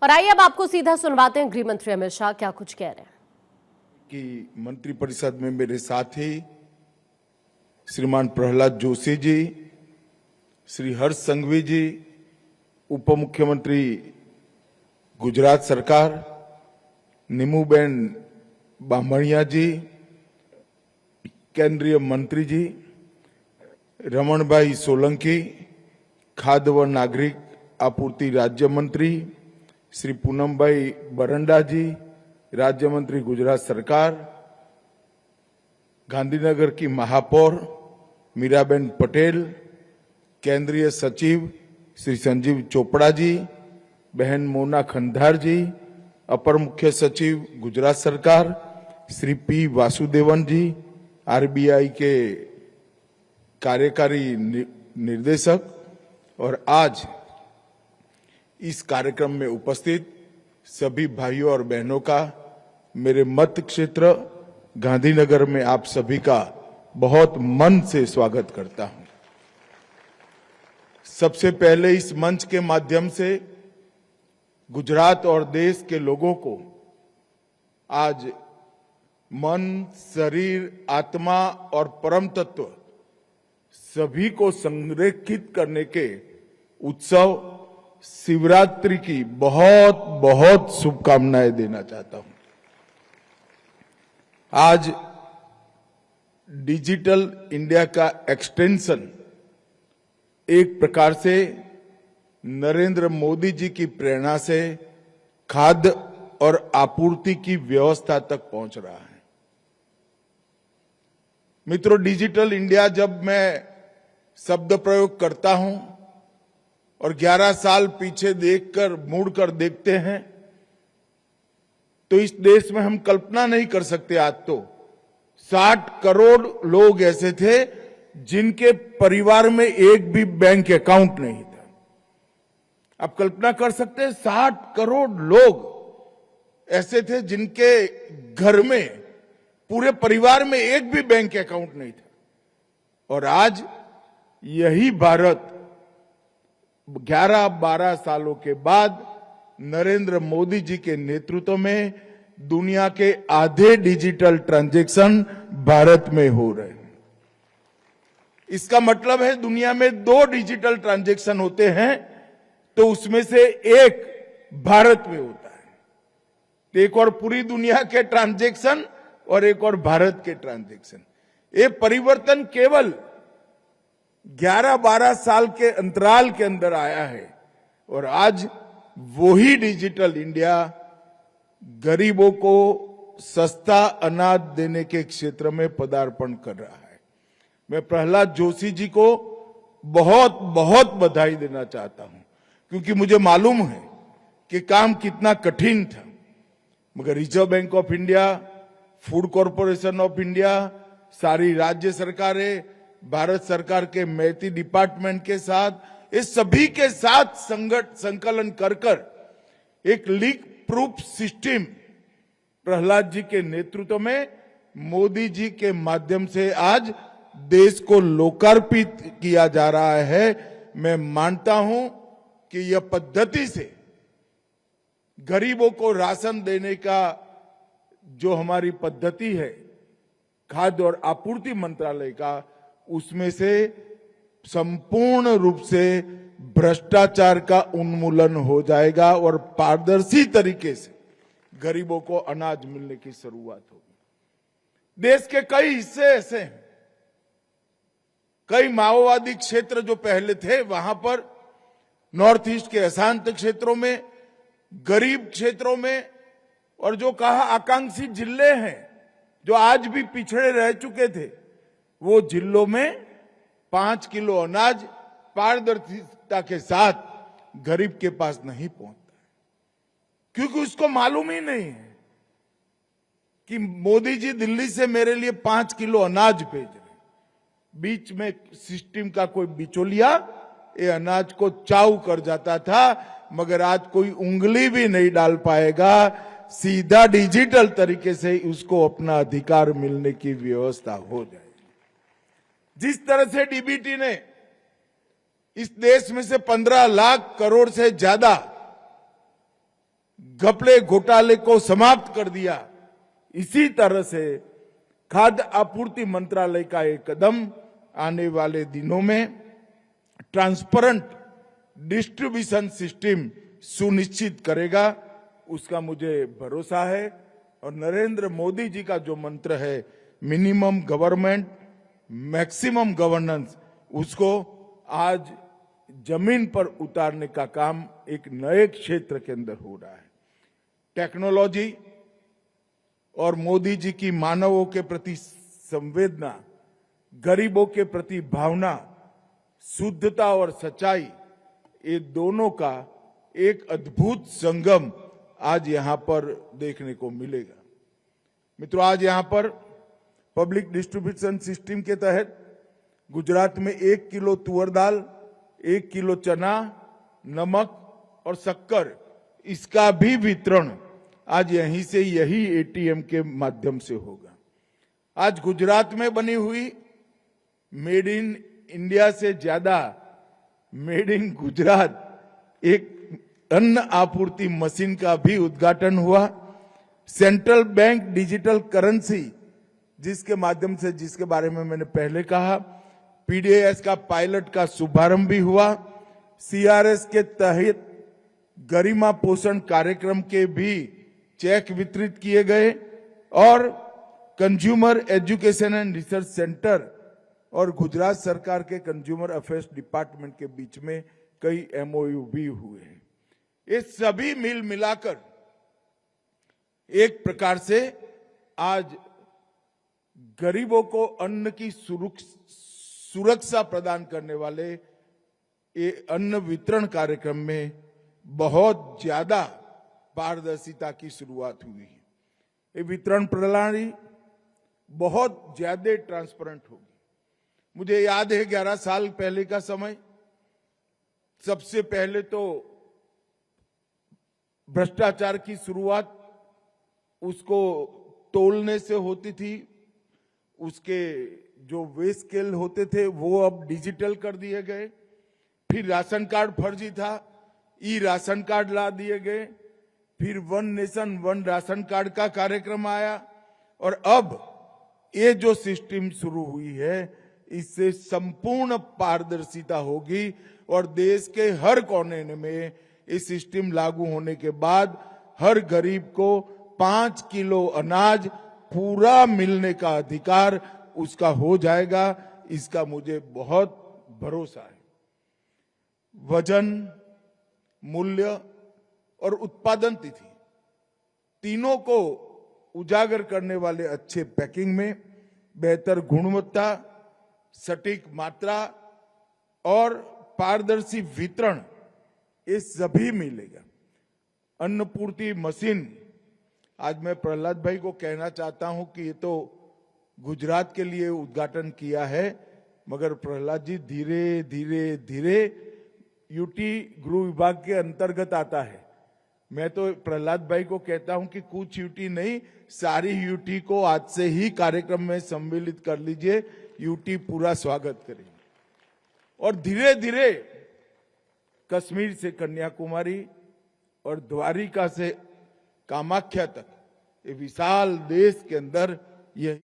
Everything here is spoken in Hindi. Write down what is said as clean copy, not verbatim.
और आइए अब आपको सीधा सुनवाते हैं गृह मंत्री अमित शाह क्या कुछ कह रहे हैं। कि मंत्रिपरिषद में मेरे साथी श्रीमान प्रहलाद जोशी जी, श्री हर्ष संघवी जी, उप मुख्यमंत्री गुजरात सरकार नीमूबेन बामणिया जी, केंद्रीय मंत्री जी रमण भाई सोलंकी, खाद्य व नागरिक आपूर्ति राज्य मंत्री श्री पूनम भाई बरंडा जी, राज्य मंत्री गुजरात सरकार, गांधीनगर की महापौर मीराबेन पटेल, केंद्रीय सचिव श्री संजीव चोपड़ा जी, बहन मोना खंडार जी, अपर मुख्य सचिव गुजरात सरकार श्री पी वासुदेवन जी, आरबीआई के कार्यकारी निर्देशक और आज इस कार्यक्रम में उपस्थित सभी भाइयों और बहनों का मेरे मत क्षेत्र गांधीनगर में आप सभी का बहुत मन से स्वागत करता हूं। सबसे पहले इस मंच के माध्यम से गुजरात और देश के लोगों को आज मन, शरीर, आत्मा और परम तत्व सभी को संरेखित करने के उत्सव शिवरात्रि की बहुत बहुत शुभकामनाएं देना चाहता हूं। आज डिजिटल इंडिया का एक्सटेंशन एक प्रकार से नरेंद्र मोदी जी की प्रेरणा से खाद्य और आपूर्ति की व्यवस्था तक पहुंच रहा है। मित्रों, डिजिटल इंडिया जब मैं शब्द प्रयोग करता हूं और 11 साल पीछे देखकर मुड़कर देखते हैं तो इस देश में हम कल्पना नहीं कर सकते। आज तो 60 करोड़ लोग ऐसे थे जिनके परिवार में एक भी बैंक अकाउंट नहीं था। आप कल्पना कर सकते हैं 60 करोड़ लोग ऐसे थे जिनके घर में पूरे परिवार में एक भी बैंक अकाउंट नहीं था। और आज यही भारत 11-12 सालों के बाद नरेंद्र मोदी जी के नेतृत्व में दुनिया के आधे डिजिटल ट्रांजैक्शन भारत में हो रहे हैं। इसका मतलब है दुनिया में 2 डिजिटल ट्रांजैक्शन होते हैं तो उसमें से एक भारत में होता है। एक और पूरी दुनिया के ट्रांजैक्शन और एक और भारत के ट्रांजैक्शन। ये परिवर्तन केवल 11-12 साल के अंतराल के अंदर आया है और आज वही डिजिटल इंडिया गरीबों को सस्ता अनाज देने के क्षेत्र में पदार्पण कर रहा है। मैं प्रहलाद जोशी जी को बहुत बहुत बधाई देना चाहता हूं क्योंकि मुझे मालूम है कि काम कितना कठिन था, मगर reserve bank of India, food corporation of India, सारी राज्य सरकारें, भारत सरकार के मैती डिपार्टमेंट के साथ, इस सभी के साथ संकलन कर एक leak proof system Prahlad ji के नेतृत्व में मोदी जी के माध्यम से आज देश को लोकार्पित किया जा रहा है। मैं मानता हूं कि यह पद्धति से गरीबों को राशन देने का जो हमारी पद्धति है खाद्य और आपूर्ति मंत्रालय का, उसमें से संपूर्ण रूप से भ्रष्टाचार का उन्मूलन हो जाएगा और पारदर्शी तरीके से गरीबों को अनाज मिलने की शुरुआत होगी। देश के कई हिस्से ऐसे हैं, कई माओवादी क्षेत्र जो पहले थे वहां पर नॉर्थ ईस्ट के अशांत क्षेत्रों में, गरीब क्षेत्रों में और जो कहा आकांक्षी जिले हैं जो आज भी पिछड़े रह चुके थे, वो जिलों में 5 किलो अनाज पारदर्शिता के साथ गरीब के पास नहीं पहुंचता है क्योंकि उसको मालूम ही नहीं है कि मोदी जी दिल्ली से मेरे लिए 5 किलो अनाज भेज रहे। बीच में सिस्टम का कोई बिचौलिया ये अनाज को चाऊ कर जाता था, मगर आज कोई उंगली भी नहीं डाल पाएगा। सीधा डिजिटल तरीके से उसको अपना अधिकार मिलने की व्यवस्था हो जाएगी। जिस तरह से डीबीटी ने इस देश में से 15 लाख करोड़ से ज्यादा घपले घोटाले को समाप्त कर दिया। इसी तरह से खाद्य आपूर्ति मंत्रालय का एक कदम आने वाले दिनों में ट्रांसपेरेंट डिस्ट्रीब्यूशन सिस्टम सुनिश्चित करेगा, उसका मुझे भरोसा है। और नरेंद्र मोदी जी का जो मंत्र है मिनिमम गवर्नमेंट मैक्सिमम गवर्नेंस, उसको आज जमीन पर उतारने का काम एक नए क्षेत्र के अंदर हो रहा है। टेक्नोलॉजी और मोदी जी की मानवों के प्रति संवेदना, गरीबों के प्रति भावना, शुद्धता और सच्चाई, ये दोनों का एक अद्भुत संगम आज यहां पर देखने को मिलेगा। मित्रों, आज यहां पर पब्लिक डिस्ट्रीब्यूशन सिस्टम के तहत गुजरात में 1 किलो तुअर दाल, 1 किलो चना, नमक और शक्कर, इसका भी वितरण आज यहीं से यही एटीएम के माध्यम से होगा। आज गुजरात में बनी हुई मेड इन इंडिया से ज्यादा मेड इन गुजरात एक अन्न आपूर्ति मशीन का भी उद्घाटन हुआ। सेंट्रल बैंक डिजिटल करेंसी, जिसके माध्यम से, जिसके बारे में मैंने पहले कहा, पीडीएस का पायलट का शुभारंभ भी हुआ। सीआरएस के तहत गरिमा पोषण कार्यक्रम के भी चेक वितरित किए गए और consumer education and research centre और गुजरात सरकार के कंज्यूमर अफेयर्स डिपार्टमेंट के बीच में कई एमओयू भी हुए हैं। ये सभी मिल मिलाकर एक प्रकार से आज गरीबों को अन्न की सुरक्षा प्रदान करने वाले ये अन्न वितरण कार्यक्रम में बहुत ज्यादा पारदर्शिता की शुरुआत हुई है। ये वितरण प्रणाली बहुत ज्यादा ट्रांसपेरेंट होगी। मुझे याद है 11 साल पहले का समय, सबसे पहले तो भ्रष्टाचार की शुरुआत उसको तोलने से होती थी, उसके जो वे स्केल होते थे वो अब डिजिटल कर दिए गए। फिर राशन कार्ड फर्जी था, ई राशन कार्ड ला दिए गए। फिर one nation one ration card का कार्यक्रम आया और अब ये जो सिस्टम शुरू हुई है, इससे संपूर्ण पारदर्शिता होगी और देश के हर कोने में इस सिस्टम लागू होने के बाद हर गरीब को 5 किलो अनाज पूरा मिलने का अधिकार उसका हो जाएगा। इसका मुझे बहुत भरोसा है। वजन, मूल्य और उत्पादन तिथि तीनों को उजागर करने वाले अच्छे पैकिंग में बेहतर गुणवत्ता, सटीक मात्रा और पारदर्शी वितरण, ये सभी मिलेगा। अन्नपूर्ति मशीन, आज मैं प्रहलाद भाई को कहना चाहता हूं कि ये तो गुजरात के लिए उद्घाटन किया है, मगर प्रहलाद जी धीरे धीरे धीरे यूटी गृह विभाग के अंतर्गत आता है। मैं तो प्रहलाद भाई को कहता हूं कि कुछ यूटी नहीं, सारी यूटी को आज से ही कार्यक्रम में सम्मिलित कर लीजिए। यूटी पूरा स्वागत करेगी और धीरे धीरे कश्मीर से कन्याकुमारी और द्वारिका से कामाख्या तक ये विशाल देश के अंदर यह